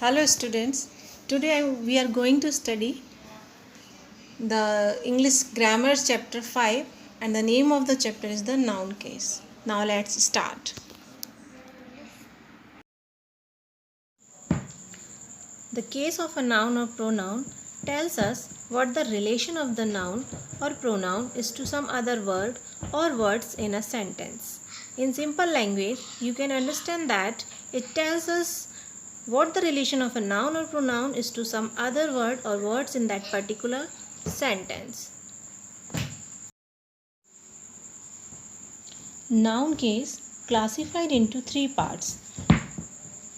Hello students, today we are going to study the English Grammar chapter 5 and the name of the chapter is the noun case. Now let's start. The case of a noun or pronoun tells us what the relation of the noun or pronoun is to some other word or words in a sentence. In simple language, you can understand that it tells us what the relation of a noun or pronoun is to some other word or words in that particular sentence. Noun case classified into three parts: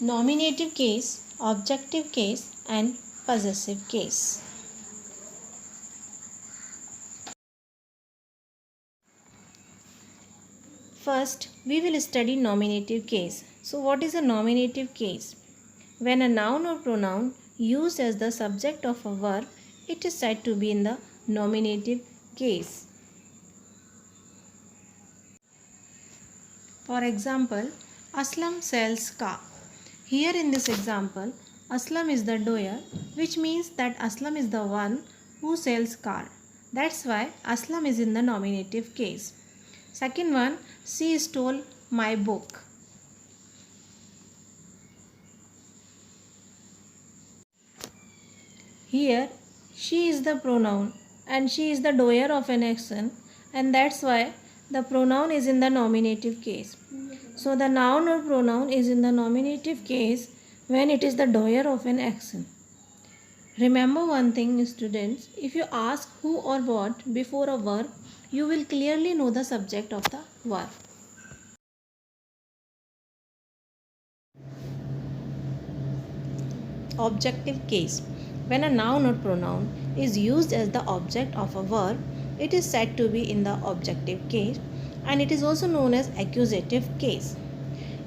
nominative case, objective case and possessive case. First, we will study nominative case. So what is a nominative case? When a noun or pronoun used as the subject of a verb, it is said to be in the nominative case. For example, Aslam sells car. Here in this example, Aslam is the doer, which means that Aslam is the one who sells car. That's why Aslam is in the nominative case. Second one, she stole my book. Here, she is the pronoun and she is the doer of an action, and that's why the pronoun is in the nominative case. So the noun or pronoun is in the nominative case when it is the doer of an action. Remember one thing, students, if you ask who or what before a verb, you will clearly know the subject of the verb. Objective case. When a noun or pronoun is used as the object of a verb, it is said to be in the objective case, and it is also known as accusative case.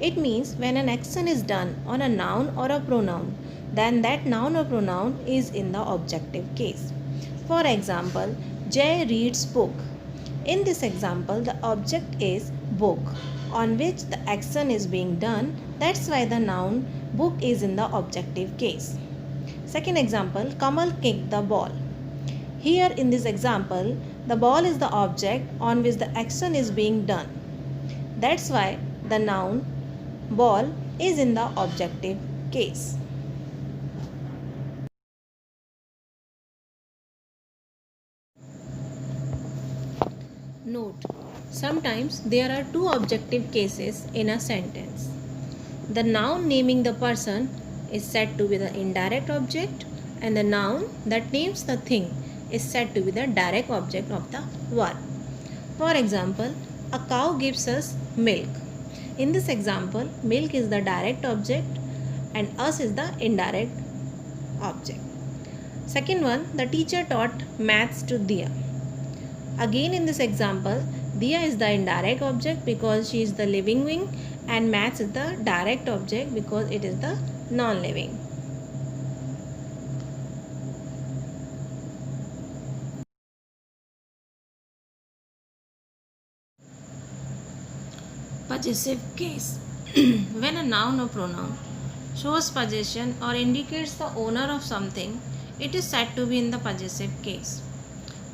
It means when an action is done on a noun or a pronoun, then that noun or pronoun is in the objective case. For example, Jay reads book. In this example, the object is book on which the action is being done. That's why the noun book is in the objective case. Second example, Kamal kicked the ball. Here in this example, the ball is the object on which the action is being done. That's why the noun ball is in the objective case. Note: sometimes there are two objective cases in a sentence. The noun naming the person is said to be the indirect object, and the noun that names the thing is said to be the direct object of the verb. For example, a cow gives us milk. In this example, milk is the direct object and us is the indirect object. Second one, the teacher taught maths to Diya. Again in this example, Diya is the indirect object because she is the living being, and maths is the direct object because it is the non-living. Possessive case. When a noun or pronoun shows possession or indicates the owner of something, it is said to be in the possessive case.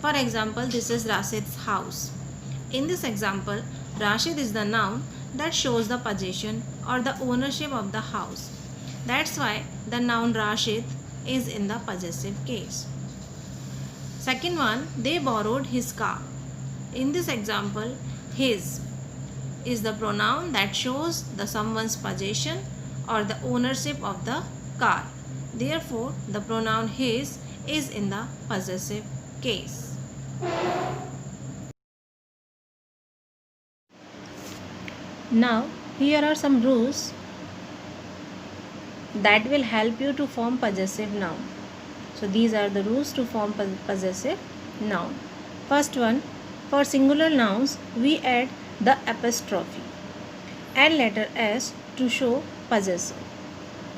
For example, this is Rashid's house. In this example, Rashid is the noun that shows the possession or the ownership of the house. That's why the noun Rashid is in the possessive case. Second one, they borrowed his car. In this example, his is the pronoun that shows the someone's possession or the ownership of the car. Therefore, the pronoun his is in the possessive case. Now, here are some rules that will help you to form possessive noun. So, these are the rules to form possessive noun. First one, for singular nouns, we add the apostrophe and letter S to show possessor.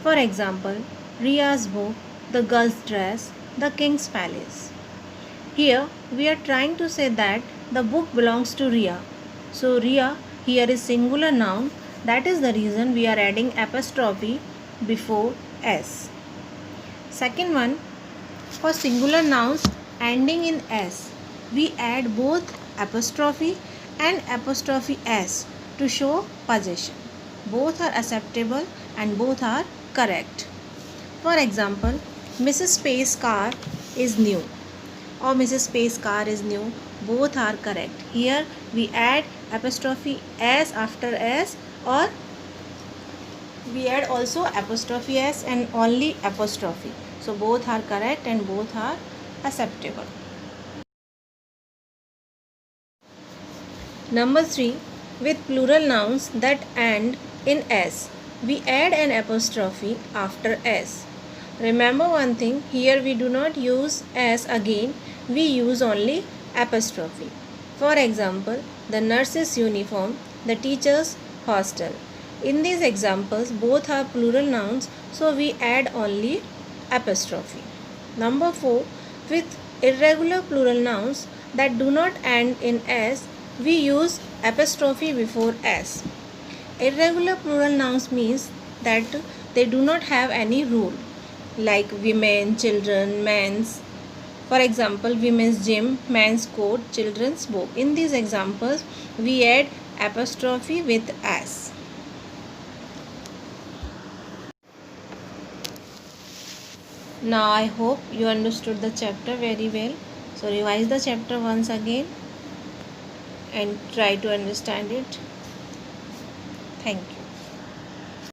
For example, Ria's book, the girl's dress, the king's palace. Here, we are trying to say that the book belongs to Ria. So, Ria here is singular noun. That is the reason we are adding apostrophe before S. Second one, for singular nouns ending in s, we add both apostrophe and apostrophe s to show possession. Both are acceptable and both are correct. For example, Mrs. Space car is new or Mrs. Space car is new. Both are correct. Here we add apostrophe s after s, or we add also apostrophe s and only apostrophe. So both are correct and both are acceptable. Number 3, with plural nouns that end in s, we add an apostrophe after s. Remember one thing, here we do not use s again, we use only apostrophe. For example, the nurse's uniform, the teacher's hostel. In these examples, both are plural nouns, so we add only apostrophe. Number 4, with irregular plural nouns that do not end in s, we use apostrophe before s. Irregular plural nouns means that they do not have any rule, like women, children, men's. For example, women's gym, men's coat, children's book. In these examples, we add apostrophe with s. Now I hope you understood the chapter very well. So revise the chapter once again and try to understand it. Thank you.